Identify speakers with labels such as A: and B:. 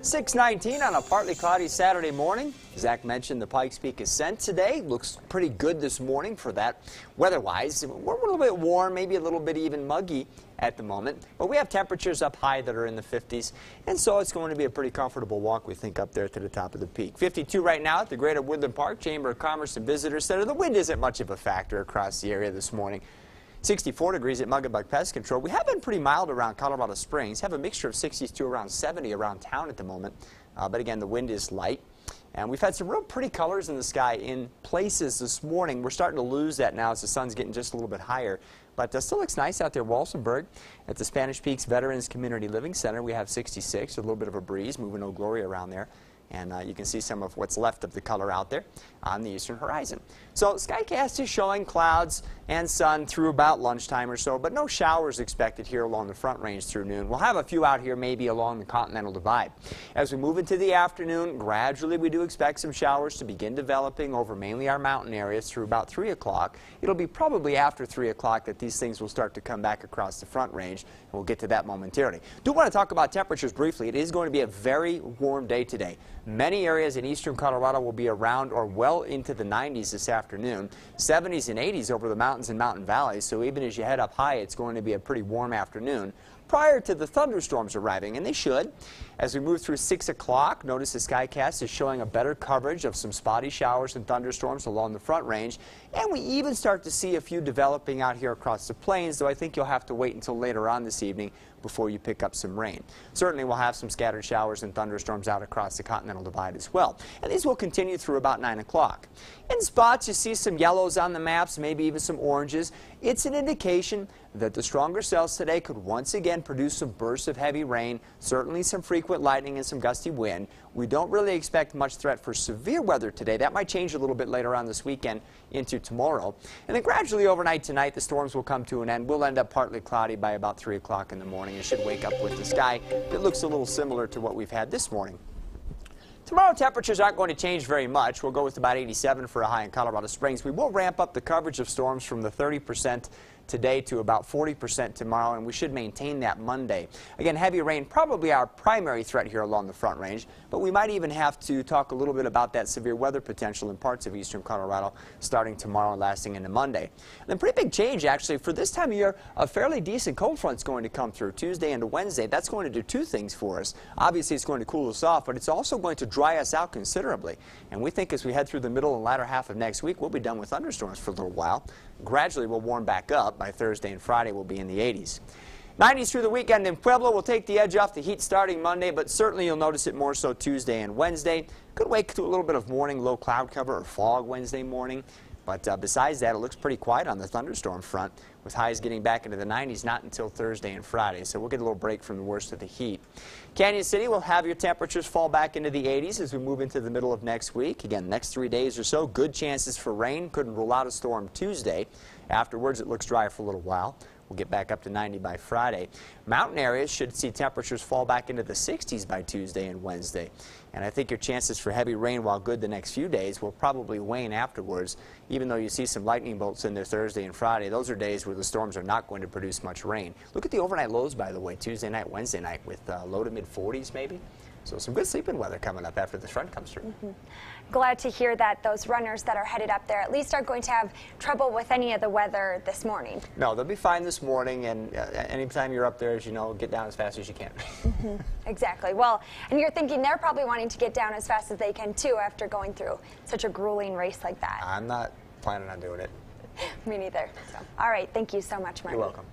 A: 6:19 on a partly cloudy Saturday morning. Zach mentioned the Pikes Peak ascent today. Looks pretty good this morning for that. Weather-wise, we're a little bit warm, maybe a little bit even muggy at the moment. But we have temperatures up high that are in the 50s, and so it's going to be a pretty comfortable walk, we think, up there to the top of the peak. 52 right now at the Greater Woodland Park Chamber of Commerce and Visitor Center. The wind isn't much of a factor across the area this morning. 64 degrees at Muggabuck Pest Control. We have been pretty mild around Colorado Springs. Have a mixture of 60s to around 70 around town at the moment. But again, the wind is light. And we've had some real pretty colors in the sky in places this morning. We're starting to lose that now as the sun's getting just a little bit higher. But still looks nice out there. Walsenburg at the Spanish Peaks Veterans Community Living Center. We have 66 with a little bit of a breeze, moving Old Glory around there. And you can see some of what's left of the color out there on the eastern horizon. So Skycast is showing clouds and sun through about lunchtime or so, but no showers expected here along the Front Range through noon. We'll have a few out here maybe along the Continental Divide. As we move into the afternoon, gradually we do expect some showers to begin developing over mainly our mountain areas through about 3 o'clock. It'll be probably after 3 o'clock that these things will start to come back across the Front Range, and we'll get to that momentarily. Do want to talk about temperatures briefly. It is going to be a very warm day today. Many areas in eastern Colorado will be around or well into the 90s this afternoon. 70s and 80s over the mountains and mountain valleys, so even as you head up high, it's going to be a pretty warm afternoon prior to the thunderstorms arriving, and they should. As we move through 6 o'clock, notice the Skycast is showing a better coverage of some spotty showers and thunderstorms along the Front Range, and we even start to see a few developing out here across the plains, though I think you'll have to wait until later on this evening before you pick up some rain. Certainly we'll have some scattered showers and thunderstorms out across the Continental Divide as well, and these will continue through about 9 o'clock. In spots you see some yellows on the maps, maybe even some oranges. It's an indication that the stronger cells today could once again produce some bursts of heavy rain, certainly some frequent lightning and some gusty wind. We don't really expect much threat for severe weather today. That might change a little bit later on this weekend into tomorrow. And then gradually overnight tonight, the storms will come to an end. We'll end up partly cloudy by about 3 o'clock in the morning and should wake up with the sky that looks a little similar to what we've had this morning. Tomorrow temperatures aren't going to change very much. We'll go with about 87 for a high in Colorado Springs. We will ramp up the coverage of storms from the 30% today to about 40% tomorrow, and we should maintain that Monday. Again, heavy rain probably our primary threat here along the Front Range, but we might even have to talk a little bit about that severe weather potential in parts of eastern Colorado starting tomorrow and lasting into Monday. And then pretty big change actually for this time of year. A fairly decent cold front's going to come through Tuesday into Wednesday. That's going to do two things for us. Obviously it's going to cool us off, but it's also going to dry us out considerably. And we think as we head through the middle and latter half of next week, we'll be done with thunderstorms for a little while. Gradually we'll warm back up. By Thursday and Friday we'll be in the 80s. 90s through the weekend in Pueblo will take the edge off the heat starting Monday, but certainly you'll notice it more so Tuesday and Wednesday. Could wake to a little bit of morning low cloud cover or fog Wednesday morning. But besides that, it looks pretty quiet on the thunderstorm front, with highs getting back into the 90s not until Thursday and Friday. So we'll get a little break from the worst of the heat. Canyon City will have your temperatures fall back into the 80s as we move into the middle of next week. Again, next 3 days or so, good chances for rain. Couldn't rule out a storm Tuesday. Afterwards, it looks dry for a little while. We'll get back up to 90 by Friday. Mountain areas should see temperatures fall back into the 60s by Tuesday and Wednesday. And I think your chances for heavy rain, while good the next few days, will probably wane afterwards. Even though you see some lightning bolts in there Thursday and Friday, those are days where the storms are not going to produce much rain. Look at the overnight lows, by the way, Tuesday night, Wednesday night, with low to mid 40s maybe. So some good sleeping weather coming up after this front comes through.
B: Glad to hear that those runners that are headed up there at least aren't going to have trouble with any of the weather this morning.
A: No, they'll be fine this morning, and anytime you're up there, as you know, get down as fast as you can.
B: Exactly. Well, and you're thinking they're probably wanting to get down as fast as they can too after going through such a grueling race like that.
A: I'm not planning on doing it.
B: Me neither. So, all right, thank you so much, Marty.
A: You're welcome.